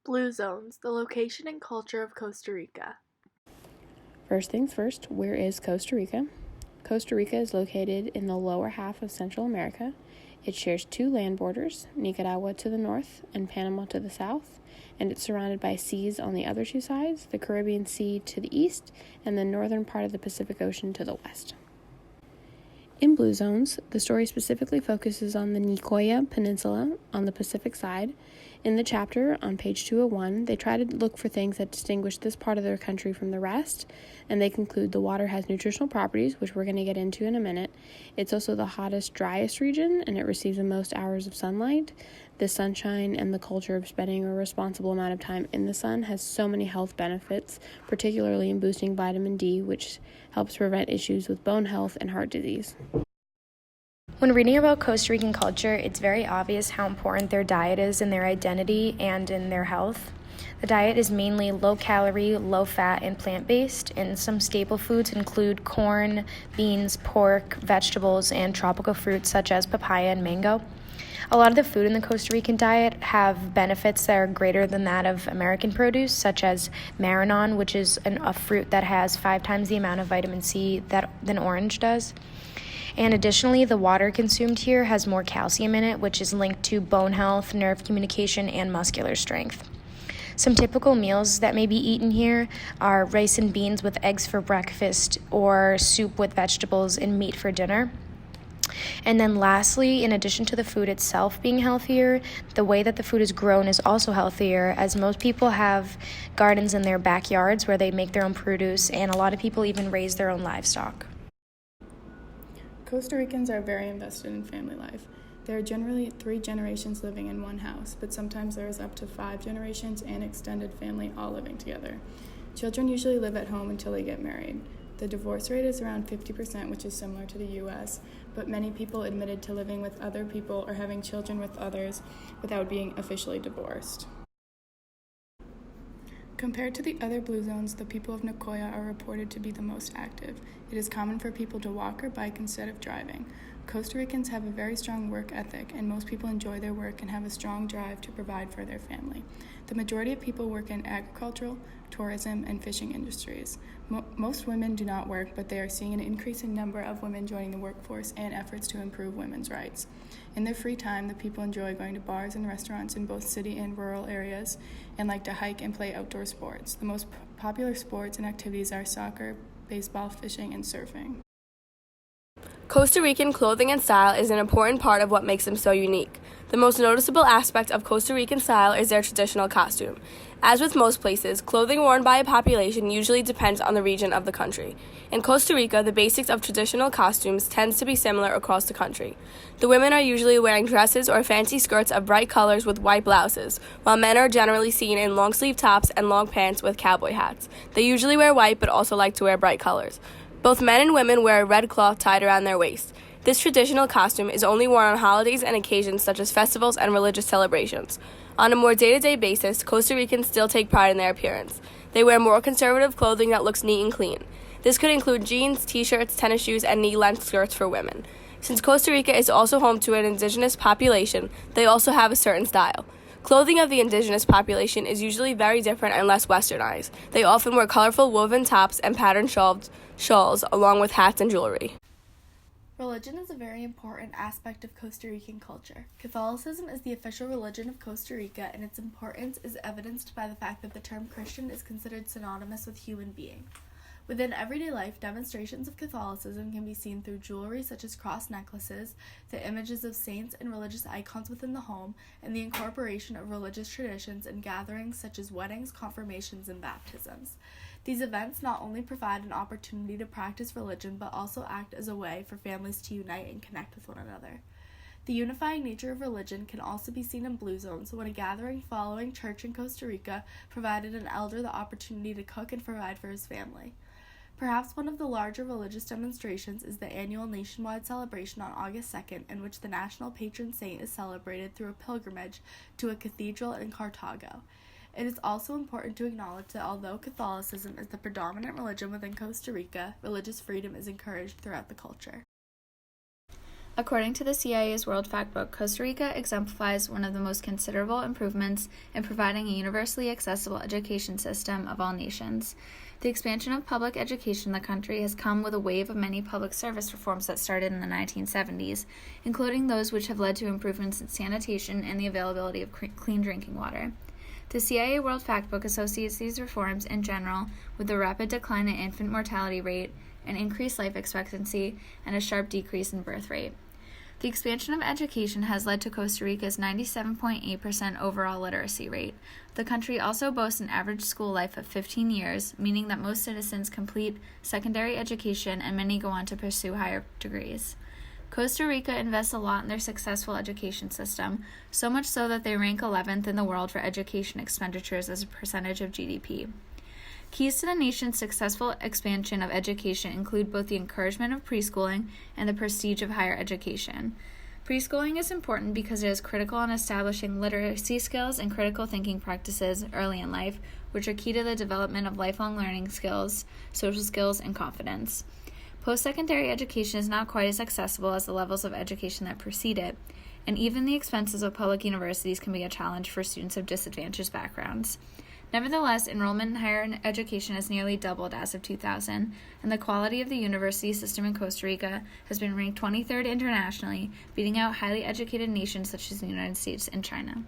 Blue zones, the location and culture of Costa Rica. First things first, where is Costa Rica? Costa Rica is located in the lower half of Central America. It shares two land borders, Nicaragua to the north and Panama to the south, and it's surrounded by seas on the other two sides, the Caribbean Sea to the east and the northern part of the Pacific Ocean to the west. In blue zones, the story specifically focuses on the Nicoya Peninsula on the Pacific side. In the chapter on page 201, they try to look for things that distinguish this part of their country from the rest, and they conclude the water has nutritional properties, which we're going to get into in a minute. It's also the hottest, driest region, and it receives the most hours of sunlight. The sunshine and the culture of spending a responsible amount of time in the sun has so many health benefits, particularly in boosting vitamin D, which helps prevent issues with bone health and heart disease. When reading about Costa Rican culture, it's very obvious how important their diet is in their identity and in their health. The diet is mainly low-calorie, low-fat, and plant-based, and some staple foods include corn, beans, pork, vegetables, and tropical fruits such as papaya and mango. A lot of the food in the Costa Rican diet have benefits that are greater than that of American produce, such as marronan, which is a fruit that has 5 times the amount of vitamin C than orange does. And additionally, the water consumed here has more calcium in it, which is linked to bone health, nerve communication, and muscular strength. Some typical meals that may be eaten here are rice and beans with eggs for breakfast or soup with vegetables and meat for dinner. And then lastly, in addition to the food itself being healthier, the way that the food is grown is also healthier, as most people have gardens in their backyards where they make their own produce, and a lot of people even raise their own livestock. Costa Ricans are very invested in family life. There are generally 3 generations living in one house, but sometimes there is up to 5 generations and extended family all living together. Children usually live at home until they get married. The divorce rate is around 50%, which is similar to the U.S., but many people admitted to living with other people or having children with others without being officially divorced. Compared to the other blue zones, the people of Nicoya are reported to be the most active. It is common for people to walk or bike instead of driving. Costa Ricans have a very strong work ethic, and most people enjoy their work and have a strong drive to provide for their family. The majority of people work in agricultural, tourism, and fishing industries. Most women do not work, but they are seeing an increasing number of women joining the workforce and efforts to improve women's rights. In their free time, the people enjoy going to bars and restaurants in both city and rural areas and like to hike and play outdoor sports. The most popular sports and activities are soccer, baseball, fishing, and surfing. Costa Rican clothing and style is an important part of what makes them so unique. The most noticeable aspect of Costa Rican style is their traditional costume. As with most places, clothing worn by a population usually depends on the region of the country. In Costa Rica, the basics of traditional costumes tends to be similar across the country. The women are usually wearing dresses or fancy skirts of bright colors with white blouses, while men are generally seen in long-sleeve tops and long pants with cowboy hats. They usually wear white but also like to wear bright colors. Both men and women wear a red cloth tied around their waist. This traditional costume is only worn on holidays and occasions such as festivals and religious celebrations. On a more day-to-day basis, Costa Ricans still take pride in their appearance. They wear more conservative clothing that looks neat and clean. This could include jeans, t-shirts, tennis shoes, and knee-length skirts for women. Since Costa Rica is also home to an indigenous population, they also have a certain style. Clothing of the indigenous population is usually very different and less westernized. They often wear colorful woven tops and patterned shawls along with hats and jewelry. Religion is a very important aspect of Costa Rican culture. Catholicism is the official religion of Costa Rica, and its importance is evidenced by the fact that the term Christian is considered synonymous with human being. Within everyday life, demonstrations of Catholicism can be seen through jewelry such as cross necklaces, the images of saints and religious icons within the home, and the incorporation of religious traditions in gatherings such as weddings, confirmations, and baptisms. These events not only provide an opportunity to practice religion, but also act as a way for families to unite and connect with one another. The unifying nature of religion can also be seen in blue zones when a gathering following church in Costa Rica provided an elder the opportunity to cook and provide for his family. Perhaps one of the larger religious demonstrations is the annual nationwide celebration on August 2nd, in which the national patron saint is celebrated through a pilgrimage to a cathedral in Cartago. It is also important to acknowledge that although Catholicism is the predominant religion within Costa Rica, religious freedom is encouraged throughout the culture. According to the CIA's World Factbook, Costa Rica exemplifies one of the most considerable improvements in providing a universally accessible education system of all nations. The expansion of public education in the country has come with a wave of many public service reforms that started in the 1970s, including those which have led to improvements in sanitation and the availability of clean drinking water. The CIA World Factbook associates these reforms in general with the rapid decline in infant mortality rate, an increased life expectancy, and a sharp decrease in birth rate. The expansion of education has led to Costa Rica's 97.8% overall literacy rate. The country also boasts an average school life of 15 years, meaning that most citizens complete secondary education and many go on to pursue higher degrees. Costa Rica invests a lot in their successful education system, so much so that they rank 11th in the world for education expenditures as a percentage of GDP. Keys to the nation's successful expansion of education include both the encouragement of preschooling and the prestige of higher education. Preschooling is important because it is critical in establishing literacy skills and critical thinking practices early in life, which are key to the development of lifelong learning skills, social skills, and confidence. Post-secondary education is not quite as accessible as the levels of education that precede it, and even the expenses of public universities can be a challenge for students of disadvantaged backgrounds. Nevertheless, enrollment in higher education has nearly doubled as of 2000, and the quality of the university system in Costa Rica has been ranked 23rd internationally, beating out highly educated nations such as the United States and China.